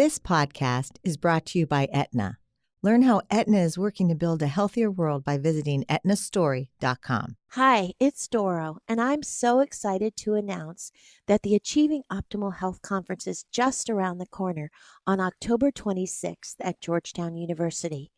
This podcast is brought to you by Aetna. Learn how Aetna is working to build a healthier world by visiting aetnastory.com. Hi, it's Doro, and I'm so excited to announce that the Achieving Optimal Health Conference is just around the corner on October 26th at Georgetown University.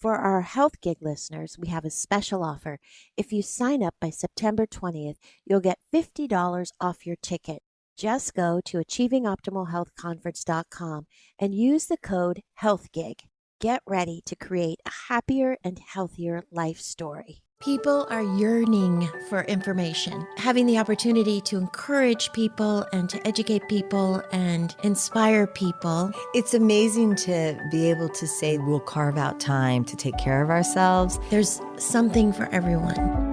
For our Health Gig listeners, we have a special offer. If you sign up by September 20th, you'll get $50 off your ticket. Just go to achievingoptimalhealthconference.com and use the code HealthGig. Get ready to create a happier and healthier life story. People are yearning for information, having the opportunity to encourage people and to educate people and inspire people. It's amazing to be able to say we'll carve out time to take care of ourselves. There's something for everyone.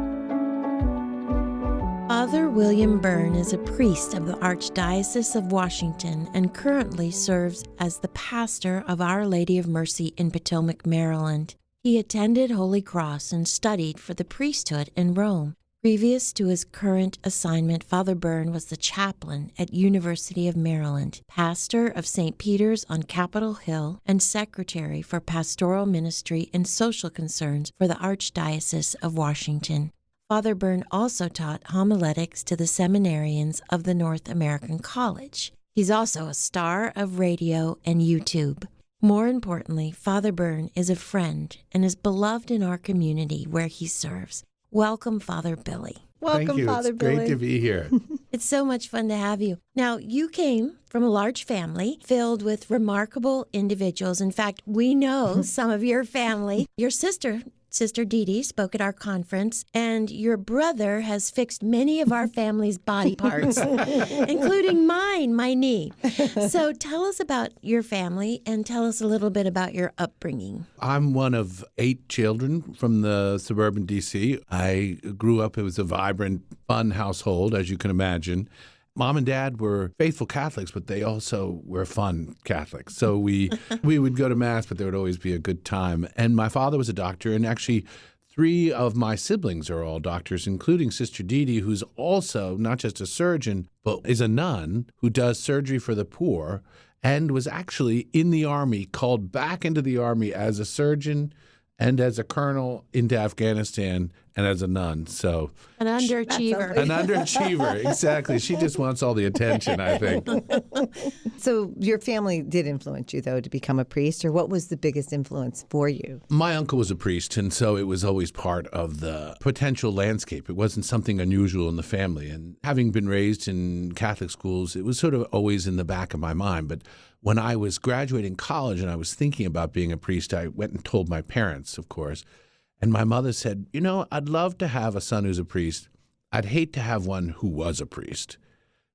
Father William Byrne is a priest of the Archdiocese of Washington and currently serves as the pastor of Our Lady of Mercy in Potomac, Maryland. He attended Holy Cross and studied for the priesthood in Rome. Previous to his current assignment, Father Byrne was the chaplain at University of Maryland, pastor of St. Peter's on Capitol Hill, and secretary for pastoral ministry and social concerns for the Archdiocese of Washington. Father Byrne also taught homiletics to the seminarians of the North American College. He's also a star of radio and YouTube. More importantly, Father Byrne is a friend and is beloved in our community where he serves. Welcome, Father Billy. Welcome, Thank you. Father It's Billy. great to be here. It's so much fun to have you. Now, you came from a large family filled with remarkable individuals. In fact, we know some of your family. Your Sister Dee Dee, spoke at our conference, and your brother has fixed many of our family's body parts, including mine, my knee. So tell us about your family and tell us a little bit about your upbringing. I'm one of 8 children from the suburban D.C. I grew up, it was a vibrant, fun household, as you can imagine. Mom and Dad were faithful Catholics, but they also were fun Catholics. So we would go to Mass, but there would always be a good time. And my father was a doctor, and actually 3 of my siblings are all doctors, including Sister Dee Dee, who's also not just a surgeon, but is a nun who does surgery for the poor and was actually in the Army, called back into the Army as a surgeon and as a colonel into Afghanistan and as a nun. So An underachiever. an underachiever, exactly. She just wants all the attention, I think. So your family did influence you, though, to become a priest, or what was the biggest influence for you? My uncle was a priest, and so it was always part of the potential landscape. It wasn't something unusual in the family. And having been raised in Catholic schools, it was sort of always in the back of my mind. But when I was graduating college and I was thinking about being a priest, I went and told my parents, of course. And my mother said, you know, I'd love to have a son who's a priest. I'd hate to have one who was a priest.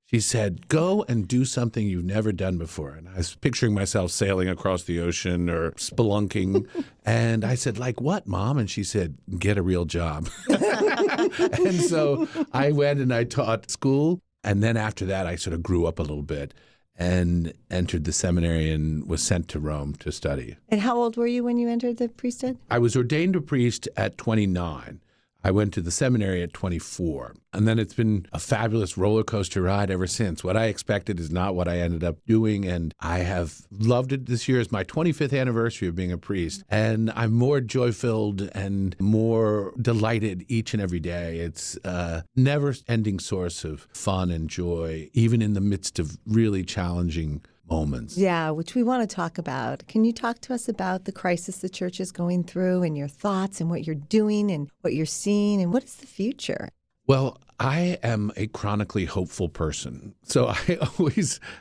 She said, go and do something you've never done before. And I was picturing myself sailing across the ocean or spelunking. And I said, like what, Mom? And she said, get a real job. And so I went and I taught school. And then after that, I sort of grew up a little bit and entered the seminary and was sent to Rome to study. And how old were you when you entered the priesthood? I was ordained a priest at 29. I went to the seminary at 24. And then it's been a fabulous roller coaster ride ever since. What I expected is not what I ended up doing. And I have loved it. This year is my 25th anniversary of being a priest. And I'm more joy-filled and more delighted each and every day. It's a never-ending source of fun and joy, even in the midst of really challenging moments. Yeah, which we want to talk about. Can you talk to us about the crisis the church is going through and your thoughts and what you're doing and what you're seeing and what is the future? Well, I am a chronically hopeful person. So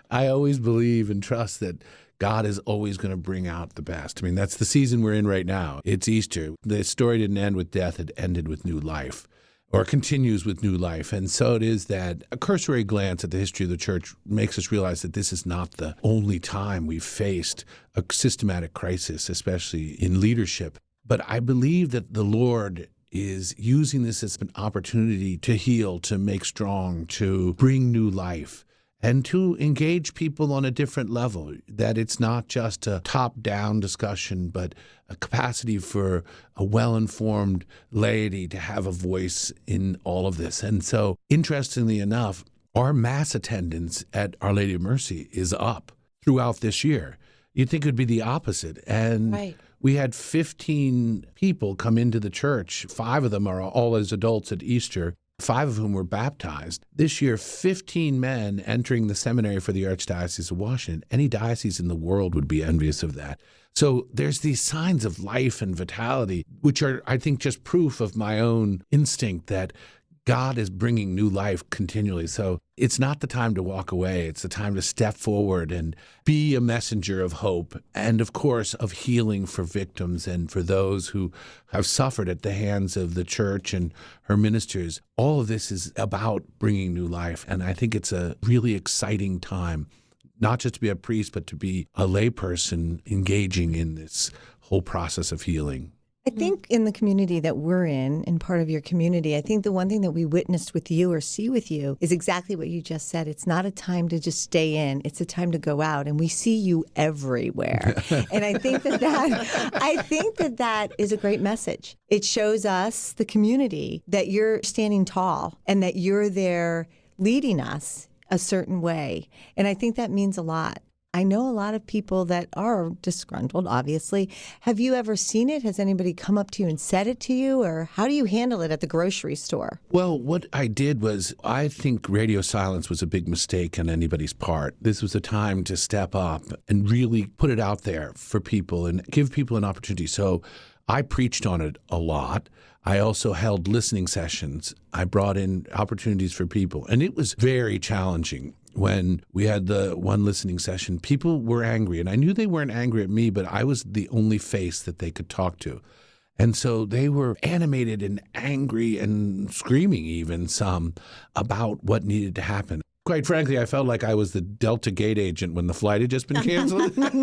I always believe and trust that God is always going to bring out the best. I mean, that's the season we're in right now. It's Easter. The story didn't end with death. It ended with new life, or continues with new life. And so it is that a cursory glance at the history of the church makes us realize that this is not the only time we've faced a systematic crisis, especially in leadership. But I believe that the Lord is using this as an opportunity to heal, to make strong, to bring new life, and to engage people on a different level, that it's not just a top-down discussion, but a capacity for a well-informed laity to have a voice in all of this. And so, interestingly enough, our mass attendance at Our Lady of Mercy is up throughout this year. you'd think it would be the opposite. And Right. we had 15 people come into the church. 5 of them are all as adults at Easter, 5 of whom were baptized. This year, 15 men entering the seminary for the Archdiocese of Washington. Any diocese in the world would be envious of that. So there's these signs of life and vitality, which are, I think, just proof of my own instinct that God is bringing new life continually. So it's not the time to walk away. It's the time to step forward and be a messenger of hope and, of course, of healing for victims and for those who have suffered at the hands of the church and her ministers. All of this is about bringing new life. And I think it's a really exciting time, not just to be a priest, but to be a layperson engaging in this whole process of healing. I think in the community that we're in part of your community, I think the one thing that we witnessed with you or see with you is exactly what you just said. It's not a time to just stay in. It's a time to go out, and we see you everywhere. And I think that is a great message. It shows us, the community, that you're standing tall and that you're there leading us a certain way. And I think that means a lot. I know a lot of people that are disgruntled, obviously. Have you ever seen it? Has anybody come up to you and said it to you? Or how do you handle it at the grocery store? Well, what I did was, I think radio silence was a big mistake on anybody's part. This was a time to step up and really put it out there for people and give people an opportunity. So I preached on it a lot. I also held listening sessions. I brought in opportunities for people. And it was very challenging. When we had the one listening session, people were angry. And I knew they weren't angry at me, but I was the only face that they could talk to. And so they were animated and angry and screaming even some about what needed to happen. Quite frankly, I felt like I was the Delta Gate agent when the flight had just been canceled. Like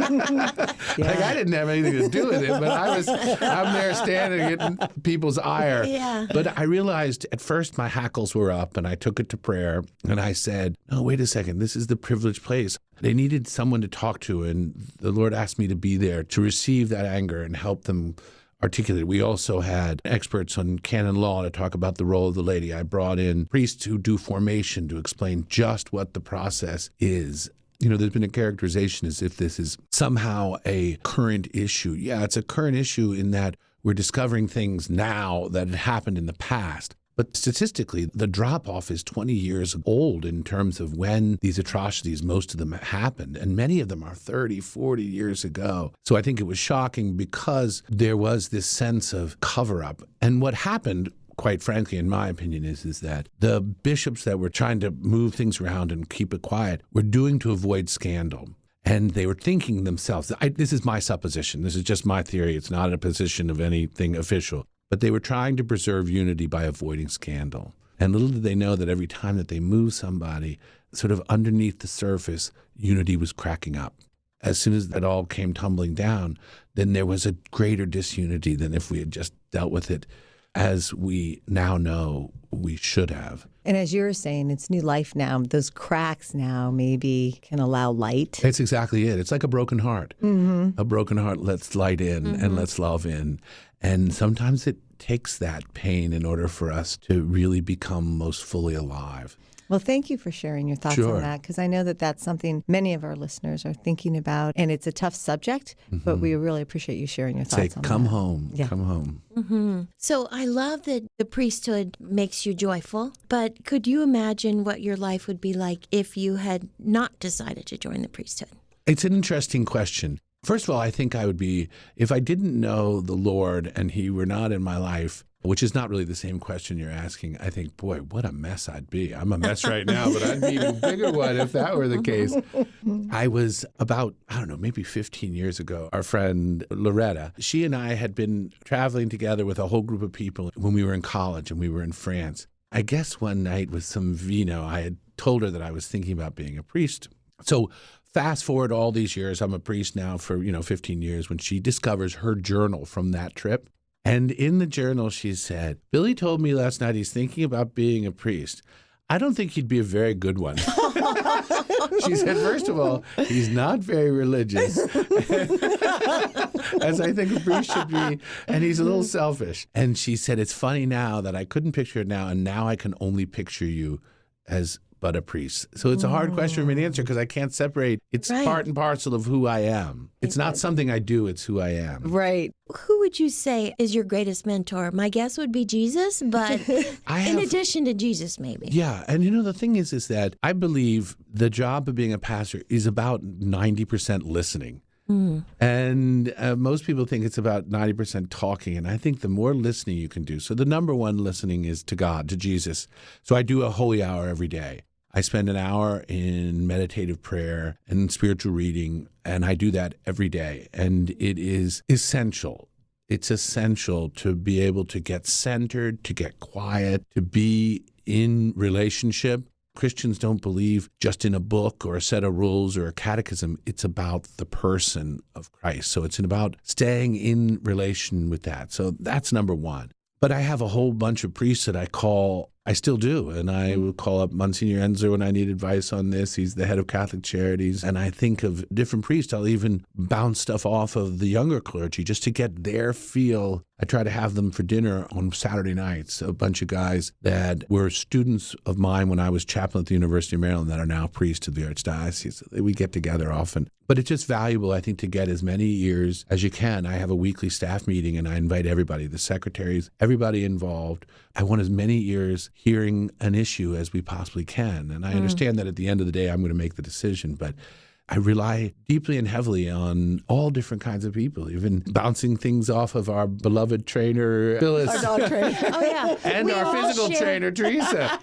I didn't have anything to do with it, but I'm there standing getting people's ire. Yeah. But I realized at first my hackles were up, and I took it to prayer, and I said, no, wait a second, this is the privileged place. They needed someone to talk to, and the Lord asked me to be there to receive that anger and help them articulate. We also had experts on canon law to talk about the role of the laity. I brought in priests who do formation to explain just what the process is. You know, there's been a characterization as if this is somehow a current issue. Yeah, it's a current issue in that we're discovering things now that had happened in the past. But statistically, the drop-off is 20 years old in terms of when these atrocities, most of them happened. And many of them are 30, 40 years ago. So I think it was shocking because there was this sense of cover-up. And what happened, quite frankly, in my opinion, is that the bishops that were trying to move things around and keep it quiet were doing to avoid scandal. And they were thinking themselves, this is my supposition, this is just my theory, it's not a position of anything official. But they were trying to preserve unity by avoiding scandal. And little did they know that every time that they moved somebody, sort of underneath the surface, unity was cracking up. As soon as that all came tumbling down, then there was a greater disunity than if we had just dealt with it as we now know we should have. And as you were saying, it's new life now. Those cracks now maybe can allow light. That's exactly it. It's like a broken heart. Mm-hmm. A broken heart lets light in and lets love in. And sometimes it takes that pain in order for us to really become most fully alive. Well, thank you for sharing your thoughts on that, because I know that that's something many of our listeners are thinking about, and it's a tough subject, but we really appreciate you sharing your thoughts on that. Come home. Yeah. Come home. Mm-hmm. So I love that the priesthood makes you joyful, but could you imagine what your life would be like if you had not decided to join the priesthood? It's an interesting question. First of all, I think I would be, if I didn't know the Lord and he were not in my life, which is not really the same question you're asking, I think, boy, what a mess I'd be. I'm a mess right now, but I'd be an even bigger one if that were the case. I was about, maybe 15 years ago, our friend Loretta, she and I had been traveling together with a whole group of people when we were in college and we were in France. I guess one night with some vino, I had told her that I was thinking about being a priest. So fast forward all these years, I'm a priest now for, 15 years, when she discovers her journal from that trip. And in the journal, she said, Billy told me last night he's thinking about being a priest. I don't think he'd be a very good one. She said, first of all, he's not very religious, as I think a priest should be, and he's a little selfish. And she said, it's funny now that I couldn't picture it now, and now I can only picture you as but a priest. So it's a hard question for me to answer because I can't separate. It's Right. part and parcel of who I am. It's not something I do, it's who I am. Right. Who would you say is your greatest mentor? My guess would be Jesus, but in addition to Jesus, maybe. Yeah, and the thing is that I believe the job of being a pastor is about 90% listening. And most people think it's about 90% talking. And I think the more listening you can do. So the number one listening is to God, to Jesus. So I do a holy hour every day. I spend an hour in meditative prayer and spiritual reading, and I do that every day. And it is essential. It's essential to be able to get centered, to get quiet, to be in relationship. Christians don't believe just in a book or a set of rules or a catechism. It's about the person of Christ. So it's about staying in relation with that. So that's number one. But I have a whole bunch of priests that I still do. And I will call up Monsignor Enzer when I need advice on this. He's the head of Catholic Charities. And I think of different priests. I'll even bounce stuff off of the younger clergy just to get their feel. I try to have them for dinner on Saturday nights, a bunch of guys that were students of mine when I was chaplain at the University of Maryland that are now priests of the Archdiocese. We get together often. But it's just valuable, I think, to get as many ears as you can. I have a weekly staff meeting, and I invite everybody, the secretaries, everybody involved. I want as many ears hearing an issue as we possibly can. And I understand that at the end of the day, I'm going to make the decision. But I rely deeply and heavily on all different kinds of people, even bouncing things off of our beloved trainer, Phyllis. Our dog trainer. Oh, yeah. And We our all physical share- trainer, Teresa.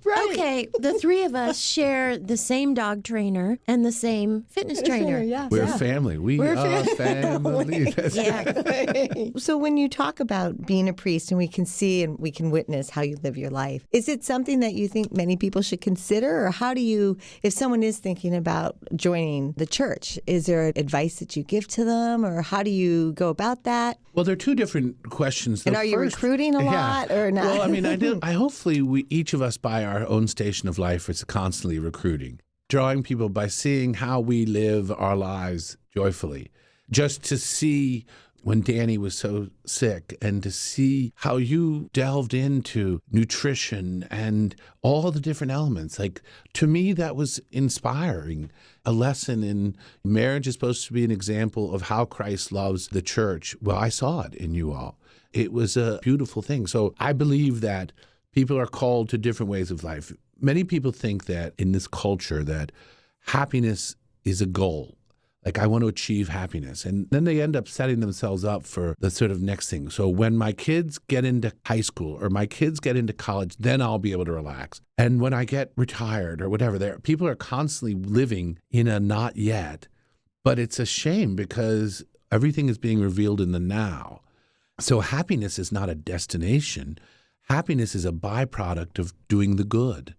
Right. Okay, the three of us share the same dog trainer and the same fitness trainer. Yeah. We're family. We're family. Yeah. So when you talk about being a priest and we can see and we can witness how you live your life, is it something that you think many people should consider? Or how do you, if someone is thinking about joining the church, is there advice that you give to them, or how do you go about that? Well, there are two different questions. And are you recruiting a lot or not? Well, I mean, hopefully each of us by our own station of life is constantly recruiting, drawing people by seeing how we live our lives joyfully. Just to see when Danny was so sick and to see how you delved into nutrition and all the different elements. Like, to me, that was inspiring. A lesson in marriage is supposed to be an example of how Christ loves the church. Well, I saw it in you all. It was a beautiful thing. So I believe that people are called to different ways of life. Many people think that in this culture that happiness is a goal. Like, I want to achieve happiness. And then they end up setting themselves up for the sort of next thing. So when my kids get into high school or my kids get into college, then I'll be able to relax. And when I get retired or whatever, people are constantly living in a not yet. But it's a shame because everything is being revealed in the now. So happiness is not a destination. Happiness is a byproduct of doing the good,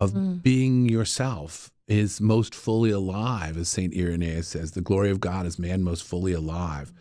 of being yourself. Is most fully alive, as St. Irenaeus says. The glory of God is man most fully alive.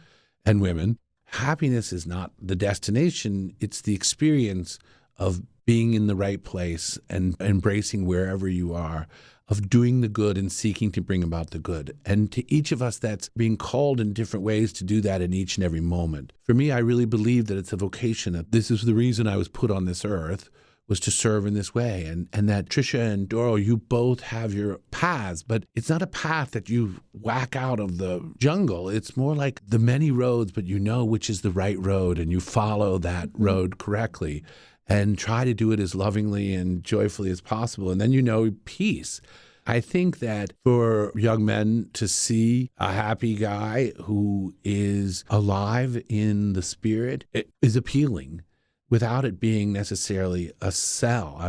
And women, happiness is not the destination. It's the experience of being in the right place and embracing wherever you are, of doing the good and seeking to bring about the good. And to each of us, that's being called in different ways to do that in each and every moment. For me, I really believe that it's a vocation, that this is the reason I was put on this earth, was to serve in this way. And that Tricia and Doro, you both have your paths, but it's not a path that you whack out of the jungle. It's more like the many roads, but you know which is the right road, and you follow that road correctly and try to do it as lovingly and joyfully as possible. And then you know peace. I think that for young men to see a happy guy who is alive in the spirit, it is appealing, without it being necessarily a sell.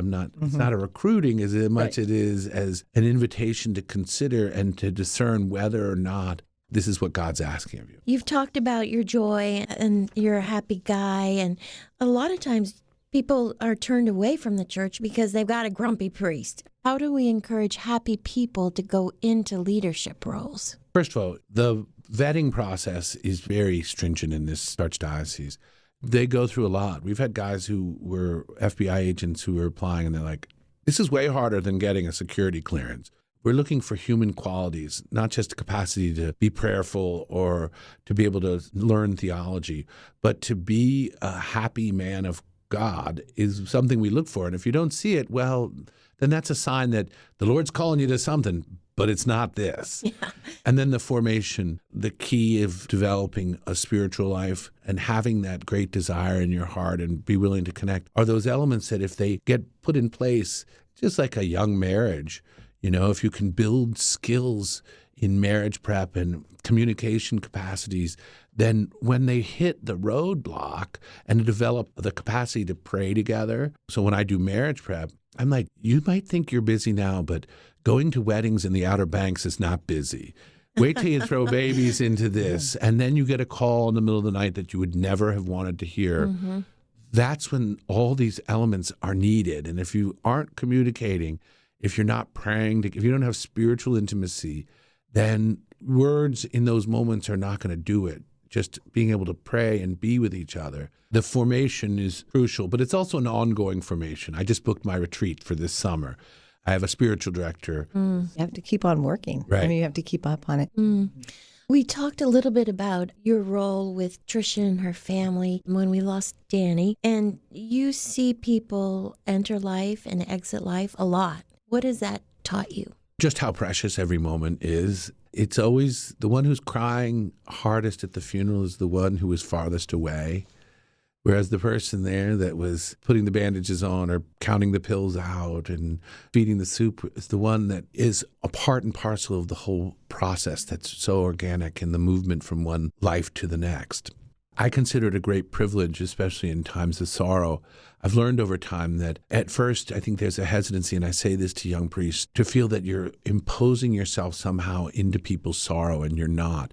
It's not a recruiting as much it is as an invitation to consider and to discern whether or not this is what God's asking of you. You've talked about your joy and you're a happy guy, and a lot of times people are turned away from the church because they've got a grumpy priest. How do we encourage happy people to go into leadership roles? First of all, the vetting process is very stringent in this archdiocese. They go through a lot. We've had guys who were FBI agents who were applying, and they're like, this is way harder than getting a security clearance. We're looking for human qualities, not just the capacity to be prayerful or to be able to learn theology, but to be a happy man of God is something we look for. And if you don't see it, well, then that's a sign that the Lord's calling you to something, but it's not this. Yeah. And then the formation, the key of developing a spiritual life and having that great desire in your heart and be willing to connect are those elements that if they get put in place, just like a young marriage, if you can build skills in marriage prep and communication capacities, then when they hit the roadblock and develop the capacity to pray together. So when I do marriage prep, I'm like, you might think you're busy now, but going to weddings in the Outer Banks is not busy. Wait till you throw babies into this, and then you get a call in the middle of the night that you would never have wanted to hear. Mm-hmm. That's when all these elements are needed. And if you aren't communicating, if you're not praying, if you don't have spiritual intimacy, then words in those moments are not going to do it. Just being able to pray and be with each other. The formation is crucial, but it's also an ongoing formation. I just booked my retreat for this summer. I have a spiritual director. You have to keep on working. Right. I mean, you have to keep up on it. We talked a little bit about your role with Tricia and her family when we lost Danny, and you see people enter life and exit life a lot. What has that taught you? Just how precious every moment is. It's always the one who's crying hardest at the funeral is the one who was farthest away. Whereas the person there that was putting the bandages on or counting the pills out and feeding the soup is the one that is a part and parcel of the whole process that's so organic in the movement from one life to the next. I consider it a great privilege, especially in times of sorrow. I've learned over time that at first I think there's a hesitancy, and I say this to young priests, to feel that you're imposing yourself somehow into people's sorrow, and you're not.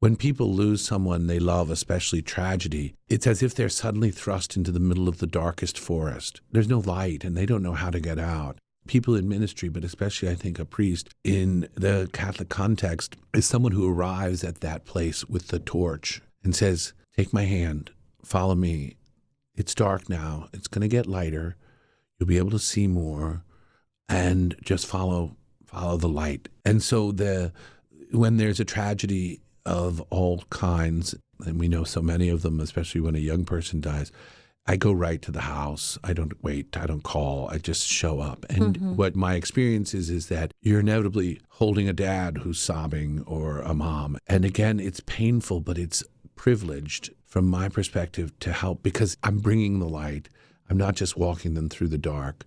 When people lose someone they love, especially tragedy, it's as if they're suddenly thrust into the middle of the darkest forest. There's no light, and they don't know how to get out. People in ministry, but especially I think a priest in the Catholic context, is someone who arrives at that place with the torch and says, take my hand, follow me. It's dark now. It's going to get lighter. You'll be able to see more, and just follow the light. And so when there's a tragedy of all kinds, and we know so many of them, especially when a young person dies, I go right to the house. I don't wait. I don't call. I just show up. And what my experience is that you're inevitably holding a dad who's sobbing or a mom. And again, it's painful, but it's privileged from my perspective to help because I'm bringing the light. I'm not just walking them through the dark.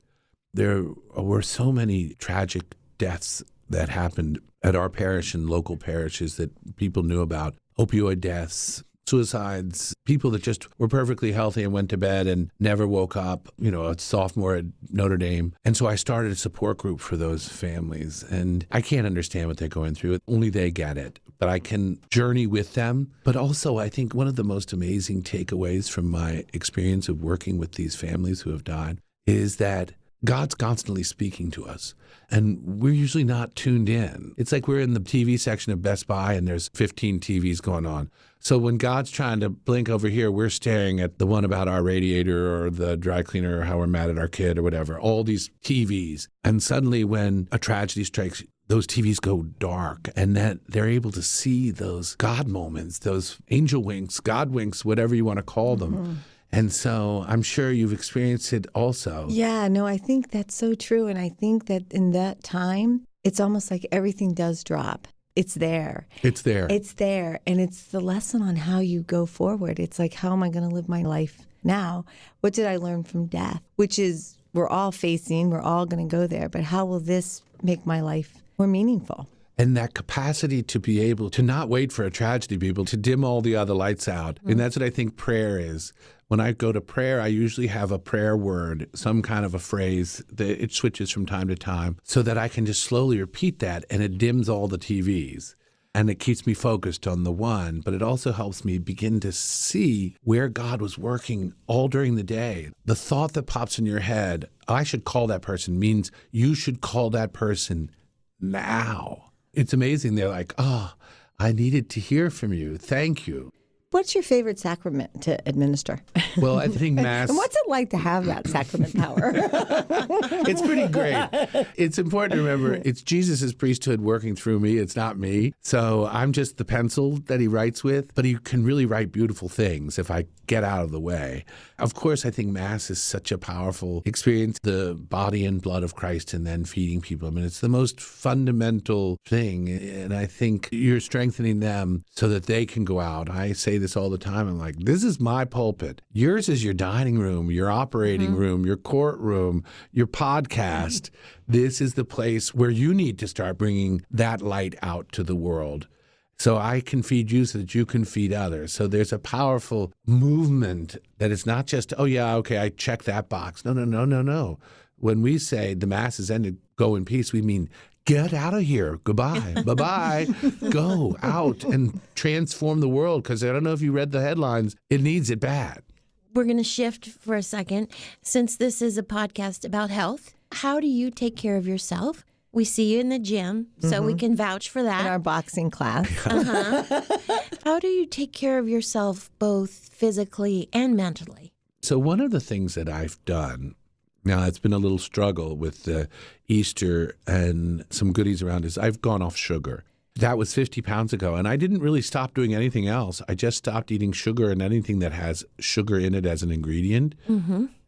There were so many tragic deaths that happened at our parish and local parishes that people knew about. Opioid deaths, suicides, people that just were perfectly healthy and went to bed and never woke up, a sophomore at Notre Dame. And so I started a support group for those families. And I can't understand what they're going through. Only they get it. But I can journey with them. But also, I think one of the most amazing takeaways from my experience of working with these families who have died is that God's constantly speaking to us, and we're usually not tuned in. It's like we're in the TV section of Best Buy, and there's 15 TVs going on. So when God's trying to blink over here, we're staring at the one about our radiator or the dry cleaner or how we're mad at our kid or whatever, all these TVs. And suddenly when a tragedy strikes, those TVs go dark, and that they're able to see those God moments, those angel winks, God winks, whatever you want to call them. And so I'm sure you've experienced it also. Yeah, no, I think that's so true. And I think that in that time, it's almost like everything does drop. It's there. It's there. It's there. And it's the lesson on how you go forward. It's like, how am I going to live my life now? What did I learn from death? Which is, we're all going to go there. But how will this make my life more meaningful? And that capacity to be able to not wait for a tragedy, be able to dim all the other lights out. And that's what I think prayer is. When I go to prayer, I usually have a prayer word, some kind of a phrase that it switches from time to time so that I can just slowly repeat that, and it dims all the TVs. And it keeps me focused on the one, but it also helps me begin to see where God was working all during the day. The thought that pops in your head, I should call that person, means you should call that person now. It's amazing. They're like, I needed to hear from you. Thank you. What's your favorite sacrament to administer? Well, I think Mass... And what's it like to have that sacrament power? It's pretty great. It's important to remember it's Jesus' priesthood working through me. It's not me. So I'm just the pencil that he writes with, but he can really write beautiful things if I get out of the way. Of course, I think Mass is such a powerful experience, the body and blood of Christ and then feeding people. I mean, it's the most fundamental thing. And I think you're strengthening them so that they can go out. I say this all the time. I'm like, this is my pulpit. Yours is your dining room, your operating room, your courtroom, your podcast. This is the place where you need to start bringing that light out to the world. So I can feed you so that you can feed others. So there's a powerful movement that it's not just, oh, yeah, okay, I check that box. No. When we say the Mass is ended, go in peace, we mean get out of here. Goodbye. Bye-bye. Go out and transform the world, because I don't know if you read the headlines. It needs it bad. We're going to shift for a second. Since this is a podcast about health, how do you take care of yourself? We see you in the gym, so we can vouch for that. In our boxing class. How do you take care of yourself both physically and mentally? So one of the things that I've done, now it's been a little struggle with Easter and some goodies around, is I've gone off sugar. That was 50 pounds ago, and I didn't really stop doing anything else. I just stopped eating sugar and anything that has sugar in it as an ingredient,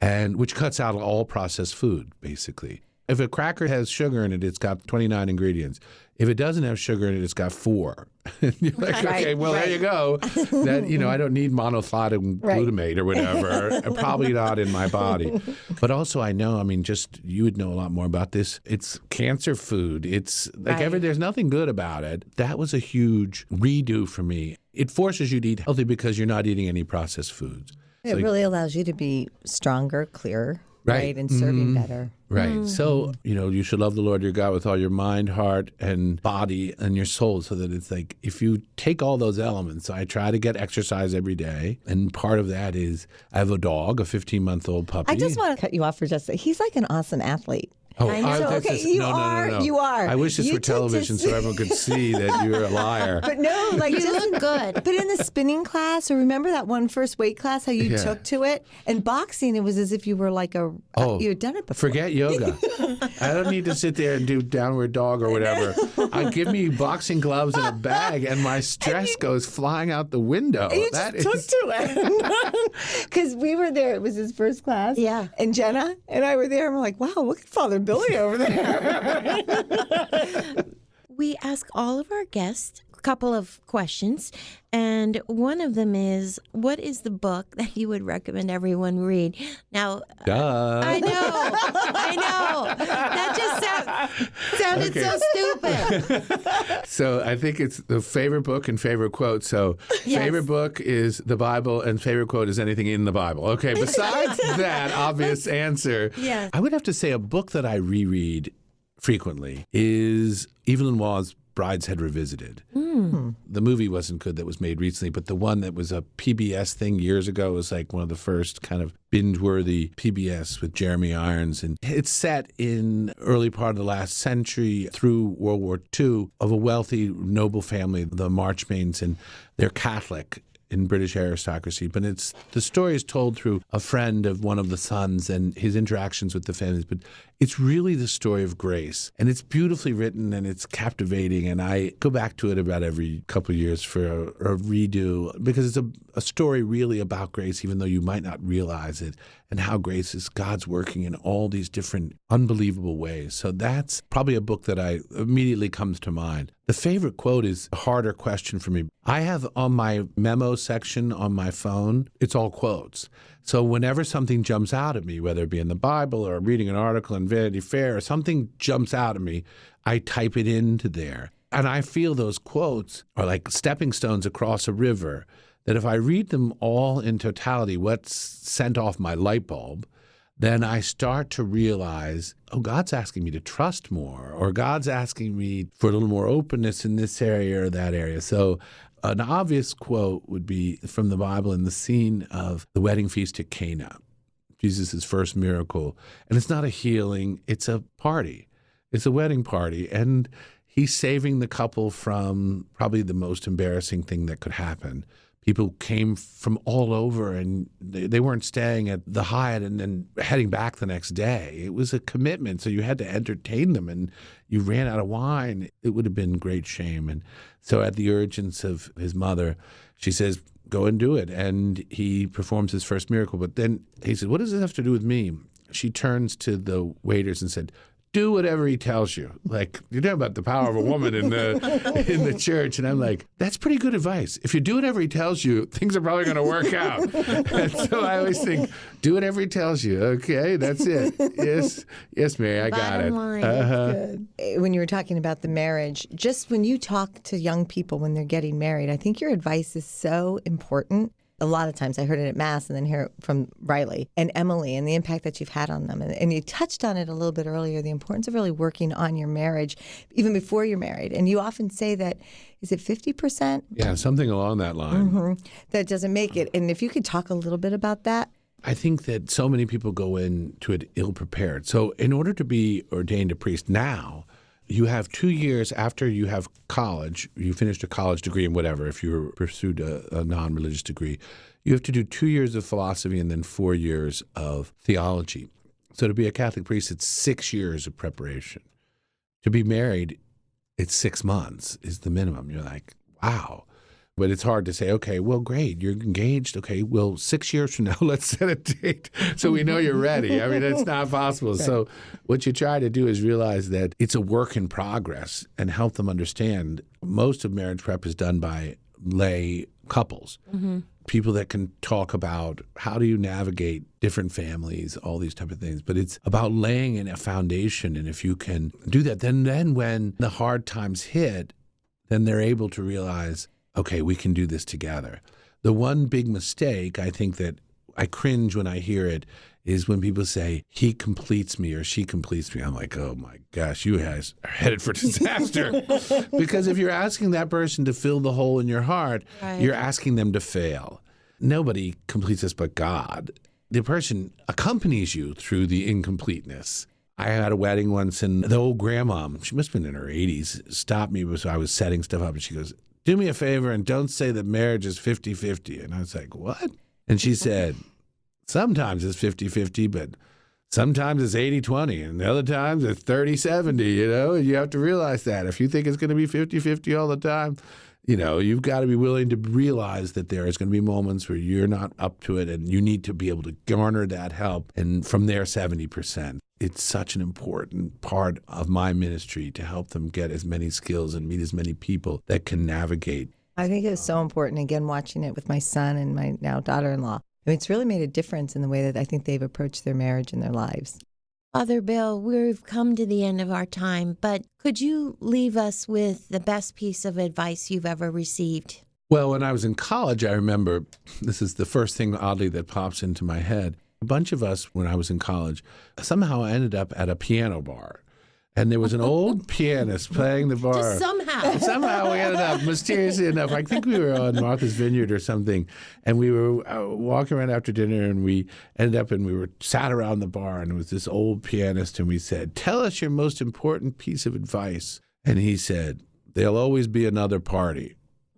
and which cuts out all processed food, basically. If a cracker has sugar in it, it's got 29 ingredients. If it doesn't have sugar in it, it's got 4. And you're like, okay, well, there you go. That, I don't need monothione glutamate or whatever. Probably not in my body. But also I know, just you would know a lot more about this. It's cancer food. It's like there's nothing good about it. That was a huge redo for me. It forces you to eat healthy because you're not eating any processed foods. It really allows you to be stronger, clearer, right? And serving better. Right. So, you should love the Lord your God with all your mind, heart, and body and your soul, so that it's like if you take all those elements, I try to get exercise every day. And part of that is I have a dog, a 15-month-old puppy. I just want to cut you off for just a second. He's like an awesome athlete. Oh, I know. No. You are. I wish this were television so everyone could see that you're a liar. But no, You look good. But in the spinning class, or remember that one first weight class, how you took to it? And boxing, it was as if you were like you had done it before. Forget yoga. I don't need to sit there and do downward dog or whatever. Give me boxing gloves and a bag, and my stress goes flying out the window. You took to it. Because we were there. It was his first class. Yeah. And Jenna and I were there, and we're like, wow, look at Father Billy over there. We ask all of our guests a couple of questions, and one of them is, what is the book that you would recommend everyone read? Now, Duh. I know. That just sounded so stupid. So I think it's the favorite book and favorite quote. So favorite book is the Bible and favorite quote is anything in the Bible. Okay, besides that obvious answer, I would have to say a book that I reread frequently is Evelyn Waugh's Brideshead Revisited. The movie wasn't good that was made recently, but the one that was a PBS thing years ago was like one of the first kind of binge-worthy PBS with Jeremy Irons. And it's set in early part of the last century through World War II of a wealthy, noble family, the Marchmains, and they're Catholic in British aristocracy. But the story is told through a friend of one of the sons and his interactions with the families. But it's really the story of grace. And it's beautifully written and it's captivating. And I go back to it about every couple of years for a redo, because it's a story really about grace, even though you might not realize it, and how grace is God's working in all these different unbelievable ways. So that's probably a book that immediately comes to mind. The favorite quote is a harder question for me. I have on my memo section on my phone, it's all quotes. So whenever something jumps out at me, whether it be in the Bible or reading an article in Vanity Fair, or something jumps out at me, I type it into there. And I feel those quotes are like stepping stones across a river, that if I read them all in totality, what's sent off my light bulb, then I start to realize, God's asking me to trust more, or God's asking me for a little more openness in this area or that area. So an obvious quote would be from the Bible in the scene of the wedding feast at Cana, Jesus' first miracle. And it's not a healing, it's a party. It's a wedding party. And he's saving the couple from probably the most embarrassing thing that could happen. People came from all over, and they weren't staying at the Hyatt and then heading back the next day. It was a commitment, so you had to entertain them, and you ran out of wine. It would have been great shame. And so at the urgence of his mother, she says, go and do it. And he performs his first miracle. But then he said, what does this have to do with me? She turns to the waiters and said, do whatever he tells you. Like, you're talking about the power of a woman in the church. And I'm like, that's pretty good advice. If you do whatever he tells you, things are probably going to work out. And so I always think, do whatever he tells you. Okay, that's it. Yes, Mary, I got it. Bottom line. Good. When you were talking about the marriage, just when you talk to young people when they're getting married, I think your advice is so important. A lot of times I heard it at Mass and then hear it from Riley and Emily and the impact that you've had on them. And you touched on it a little bit earlier, the importance of really working on your marriage even before you're married. And you often say that, is it 50%? Yeah, something along that line. That doesn't make it. And if you could talk a little bit about that. I think that so many people go into it ill-prepared. So in order to be ordained a priest now, you have 2 years after you have college, you finished a college degree and whatever, if you pursued a non-religious degree, you have to do 2 years of philosophy and then 4 years of theology. So to be a Catholic priest, it's 6 years of preparation. To be married, it's 6 months is the minimum. You're like, wow. But it's hard to say, okay, well, great, you're engaged. Okay, well, 6 years from now, let's set a date so we know you're ready. I mean, it's not possible. Right. So what you try to do is realize that it's a work in progress and help them understand most of marriage prep is done by lay couples, people that can talk about how do you navigate different families, all these type of things. But it's about laying in a foundation. And if you can do that, then when the hard times hit, then they're able to realize, okay, we can do this together. The one big mistake, I think that I cringe when I hear it, is when people say, he completes me or she completes me. I'm like, oh my gosh, you guys are headed for disaster. Because if you're asking that person to fill the hole in your heart, right, you're asking them to fail. Nobody completes us but God. The person accompanies you through the incompleteness. I had a wedding once, and the old grandma, she must have been in her 80s, stopped me as I was setting stuff up, and she goes, do me a favor and don't say that marriage is 50-50. And I was like, what? And she said, sometimes it's 50-50, but sometimes it's 80-20, and other times it's 30-70, you know? And you have to realize that. If you think it's going to be 50-50 all the time, you know, you've got to be willing to realize that there is going to be moments where you're not up to it, and you need to be able to garner that help. And from there, 70%. It's such an important part of my ministry to help them get as many skills and meet as many people that can navigate. I think it's so important, again, watching it with my son and my now daughter-in-law. I mean, it's really made a difference in the way that I think they've approached their marriage and their lives. Father Bill, we've come to the end of our time, but could you leave us with the best piece of advice you've ever received? Well, when I was in college, I remember, this is the first thing, oddly, that pops into my head. A bunch of us, when I was in college, somehow ended up at a piano bar. And there was an old pianist playing the bar. Just somehow. Somehow we ended up, mysteriously enough, I think we were on Martha's Vineyard or something, and we were walking around after dinner, and we ended up and we were sat around the bar, and it was this old pianist, and we said, tell us your most important piece of advice. And he said, there'll always be another party.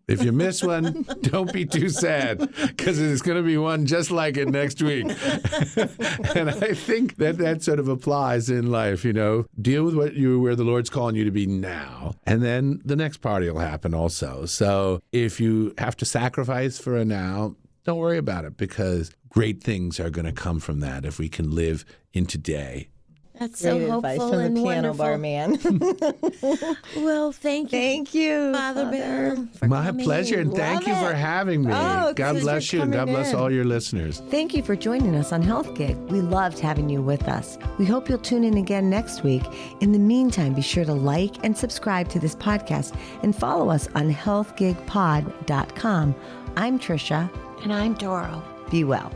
If you miss one, don't be too sad, because there's going to be one just like it next week. And I think that sort of applies in life, you know. Deal with where the Lord's calling you to be now, and then the next party will happen also. So if you have to sacrifice for a now, don't worry about it, because great things are going to come from that if we can live in today. That's so Great advice hopeful from and the piano wonderful. bar man. Well, thank you. Thank you, Father Byrne, for My coming. pleasure, and thank you for having me. Oh, God thanks bless for you, and God coming bless in. all your listeners. Thank you for joining us on Health Gig. We loved having you with us. We hope you'll tune in again next week. In the meantime, be sure to like and subscribe to this podcast and follow us on healthgigpod.com. I'm Trisha. And I'm Doro. Be well.